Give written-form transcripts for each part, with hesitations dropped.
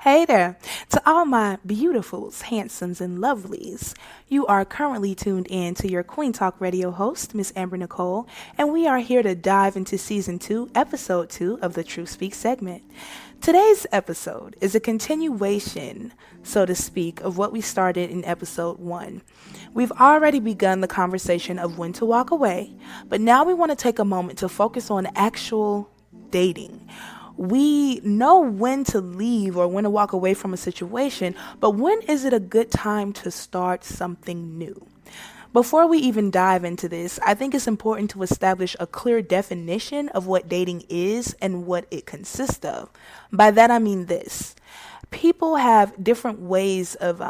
Hey there, to all my beautifuls, handsomes, and lovelies. You are currently tuned in to your Queen Talk Radio host, Miss Amber Nicole, and we are here to dive into Season 2, Episode 2 of the Truth Speak segment. Today's episode is a continuation, so to speak, of what we started in Episode 1. We've already begun the conversation of when to walk away, but now we want to take a moment to focus on actual dating. We know when to leave or when to walk away from a situation, but when is it a good time to start something new? Before we even dive into this, I think it's important to establish a clear definition of what dating is and what it consists of. By that I mean this. People have different ways of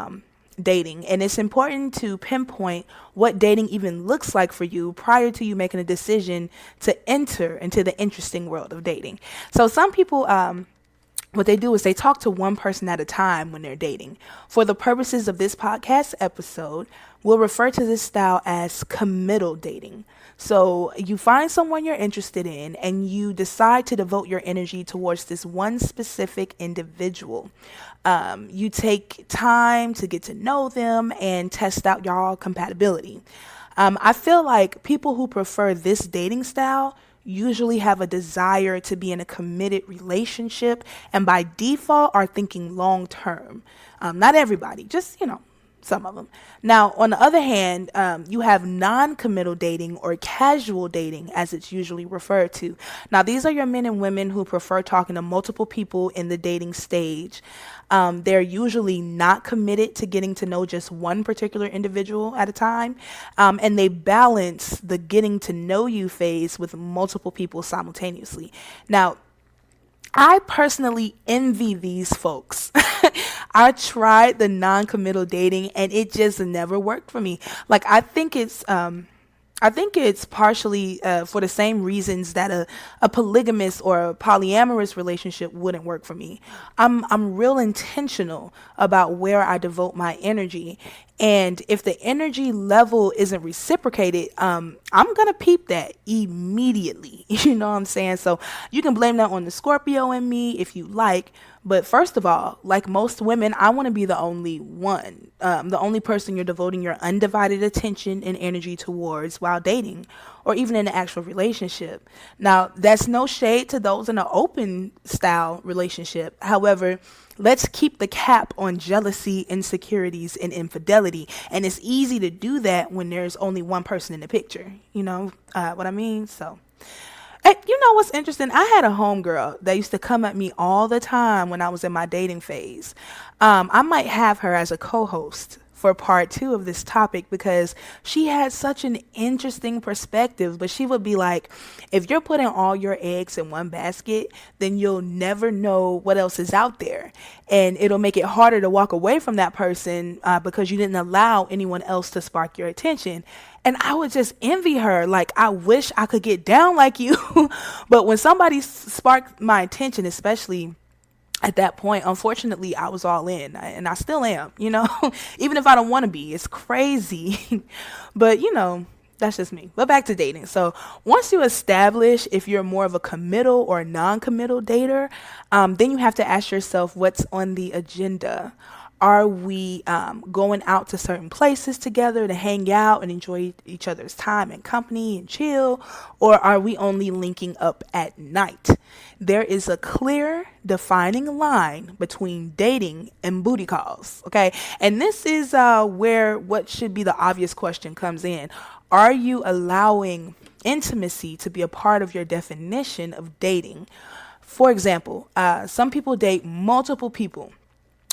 dating, and it's important to pinpoint what dating even looks like for you prior to you making a decision to enter into the interesting world of dating. So some people what they do is they talk to one person at a time when they're dating. For the purposes of this podcast episode, we'll refer to this style as committal dating. So you find someone you're interested in and you decide to devote your energy towards this one specific individual. You take time to get to know them and test out y'all compatibility. I feel like people who prefer this dating style usually have a desire to be in a committed relationship and by default are thinking long term. Not everybody, just, some of them. Now, on the other hand, you have non-committal dating or casual dating, as it's usually referred to. Now, these are your men and women who prefer talking to multiple people in the dating stage. They're usually not committed to getting to know just one particular individual at a time, and they balance the getting to know you phase with multiple people simultaneously. Now, I personally envy these folks. I tried the non-committal dating and it just never worked for me. Like, I think it's partially for the same reasons that a polygamous or a polyamorous relationship wouldn't work for me. I'm real intentional about where I devote my energy. And if the energy level isn't reciprocated, I'm going to peep that immediately. You know what I'm saying? So you can blame that on the Scorpio in me if you like. But first of all, like most women, I want to be the only one, the only person you're devoting your undivided attention and energy towards while dating or even in an actual relationship. Now, that's no shade to those in an open style relationship. However, let's keep the cap on jealousy, insecurities, and infidelity. And it's easy to do that when there's only one person in the picture. You know what I mean? So, hey, you know what's interesting? I had a homegirl that used to come at me all the time when I was in my dating phase. I might have her as a co-host for part 2 of this topic because she had such an interesting perspective. But she would be like, if you're putting all your eggs in one basket, then you'll never know what else is out there. And it'll make it harder to walk away from that person because you didn't allow anyone else to spark your attention. And I would just envy her. Like, I wish I could get down like you. But when somebody sparked my attention, especially at that point, unfortunately, I was all in, and I still am, even if I don't want to be. It's crazy. But, that's just me. But back to dating. So once you establish if you're more of a committal or non-committal dater, then you have to ask yourself what's on the agenda. Are we going out to certain places together to hang out and enjoy each other's time and company and chill? Or are we only linking up at night? There is a clear defining line between dating and booty calls, okay? And this is where what should be the obvious question comes in. Are you allowing intimacy to be a part of your definition of dating? For example, some people date multiple people.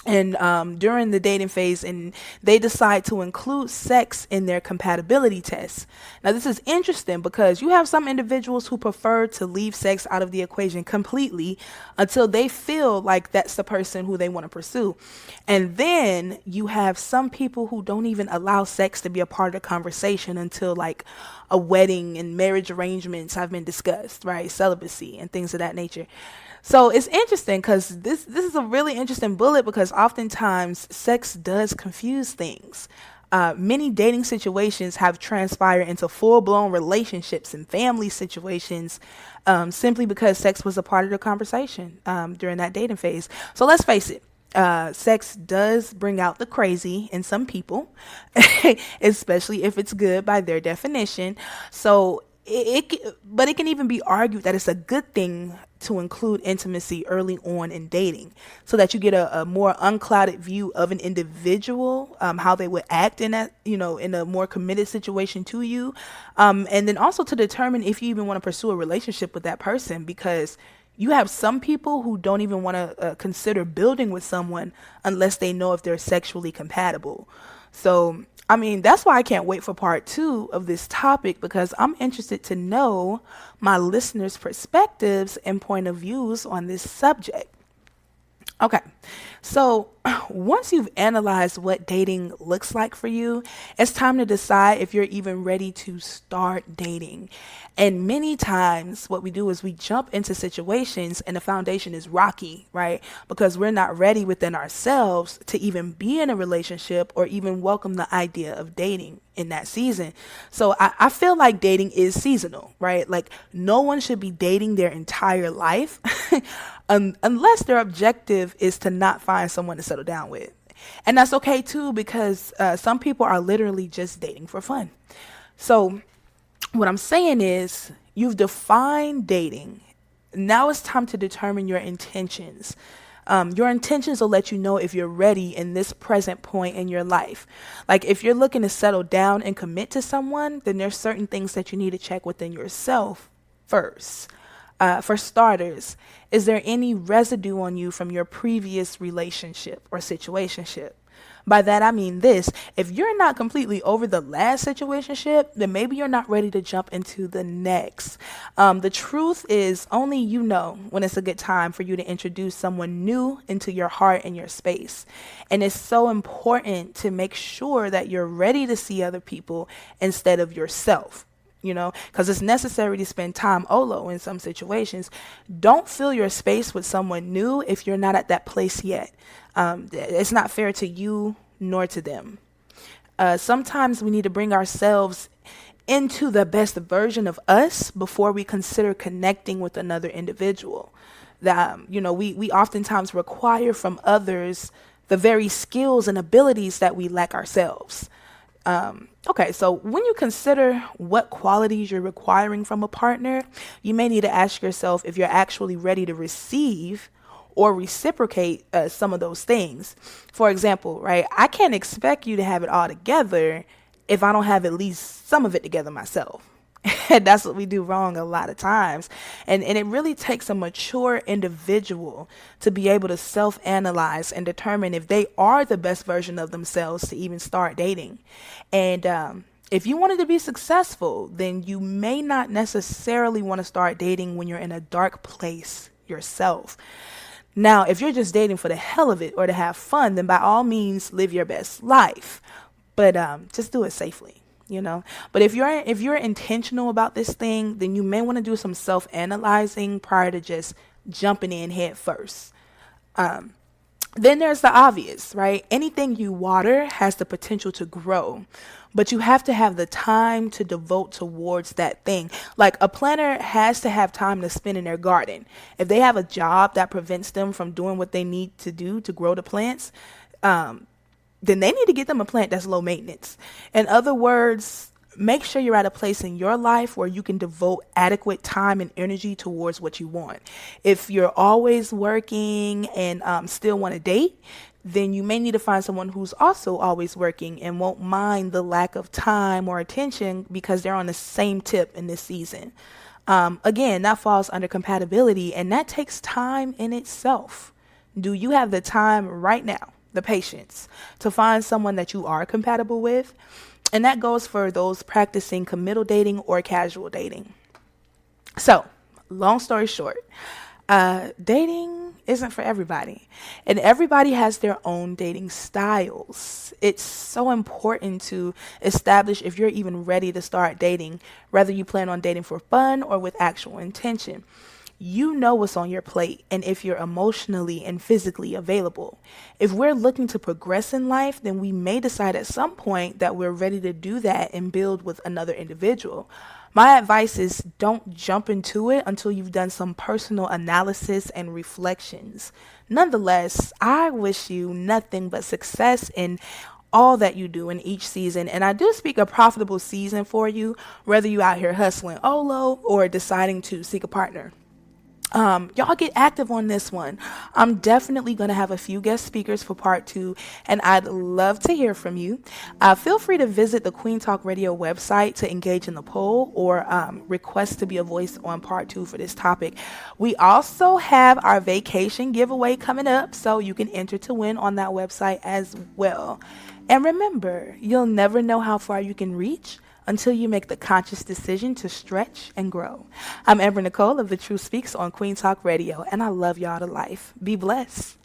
And during the dating phase, and they decide to include sex in their compatibility tests. Now, this is interesting because you have some individuals who prefer to leave sex out of the equation completely until they feel like that's the person who they want to pursue. And then you have some people who don't even allow sex to be a part of the conversation until like a wedding and marriage arrangements have been discussed, right? Celibacy and things of that nature. So it's interesting because this is a really interesting bullet because oftentimes sex does confuse things. Many dating situations have transpired into full-blown relationships and family situations simply because sex was a part of the conversation during that dating phase. So let's face it. Sex does bring out the crazy in some people, especially if it's good by their definition. So but it can even be argued that it's a good thing to include intimacy early on in dating, so that you get a more unclouded view of an individual, how they would act in that, in a more committed situation to you, and then also to determine if you even want to pursue a relationship with that person, because you have some people who don't even want to consider building with someone unless they know if they're sexually compatible. So, I mean, that's why I can't wait for part two of this topic, because I'm interested to know my listeners' perspectives and point of views on this subject. Okay, so once you've analyzed what dating looks like for you, it's time to decide if you're even ready to start dating. And many times, what we do is we jump into situations and the foundation is rocky, right? Because we're not ready within ourselves to even be in a relationship or even welcome the idea of dating in that season. So I feel like dating is seasonal, right? Like, no one should be dating their entire life unless their objective is to not find someone to settle down with. And that's okay too, because some people are literally just dating for fun. So what I'm saying is, you've defined dating. Now it's time to determine your intentions. Your intentions will let you know if you're ready in this present point in your life. Like, if you're looking to settle down and commit to someone, then there's certain things that you need to check within yourself first. For starters, is there any residue on you from your previous relationship or situationship? By that, I mean this: if you're not completely over the last situationship, then maybe you're not ready to jump into the next. The truth is, only you know when it's a good time for you to introduce someone new into your heart and your space. And it's so important to make sure that you're ready to see other people instead of yourself. Because it's necessary to spend time OLO in some situations. Don't fill your space with someone new if you're not at that place yet. It's not fair to you nor to them. Sometimes we need to bring ourselves into the best version of us before we consider connecting with another individual. That, we oftentimes require from others the very skills and abilities that we lack ourselves. Okay, so when you consider what qualities you're requiring from a partner, you may need to ask yourself if you're actually ready to receive or reciprocate some of those things. For example, right, I can't expect you to have it all together if I don't have at least some of it together myself. And that's what we do wrong a lot of times. And it really takes a mature individual to be able to self-analyze and determine if they are the best version of themselves to even start dating. And if you wanted to be successful, then you may not necessarily want to start dating when you're in a dark place yourself. Now, if you're just dating for the hell of it or to have fun, then by all means, live your best life. But just do it safely. But if you're intentional about this thing, then you may want to do some self-analyzing prior to just jumping in head first. Then there's the obvious, right? Anything you water has the potential to grow, but you have to have the time to devote towards that thing. Like, a planter has to have time to spend in their garden. If they have a job that prevents them from doing what they need to do to grow the plants, then they need to get them a plant that's low maintenance. In other words, make sure you're at a place in your life where you can devote adequate time and energy towards what you want. If you're always working and still want to date, then you may need to find someone who's also always working and won't mind the lack of time or attention because they're on the same tip in this season. Again, that falls under compatibility, and that takes time in itself. Do you have the time right now, the patience, to find someone that you are compatible with? And that goes for those practicing committal dating or casual dating. So, long story short, dating isn't for everybody, and everybody has their own dating styles. It's so important to establish if you're even ready to start dating, whether you plan on dating for fun or with actual intention. You know what's on your plate and if you're emotionally and physically available. If we're looking to progress in life, then we may decide at some point that we're ready to do that and build with another individual. My advice is don't jump into it until you've done some personal analysis and reflections. Nonetheless, I wish you nothing but success in all that you do in each season. And I do speak a profitable season for you, whether you out here hustling Olo or deciding to seek a partner. Y'all get active on this one. I'm definitely going to have a few guest speakers for part two, and I'd love to hear from you. Feel free to visit the Queen Talk Radio website to engage in the poll or request to be a voice on part two for this topic. We also have our vacation giveaway coming up, so you can enter to win on that website as well. And remember, you'll never know how far you can reach until you make the conscious decision to stretch and grow. I'm Amber Nicole of The Truth Speaks on Queen Talk Radio, and I love y'all to life. Be blessed.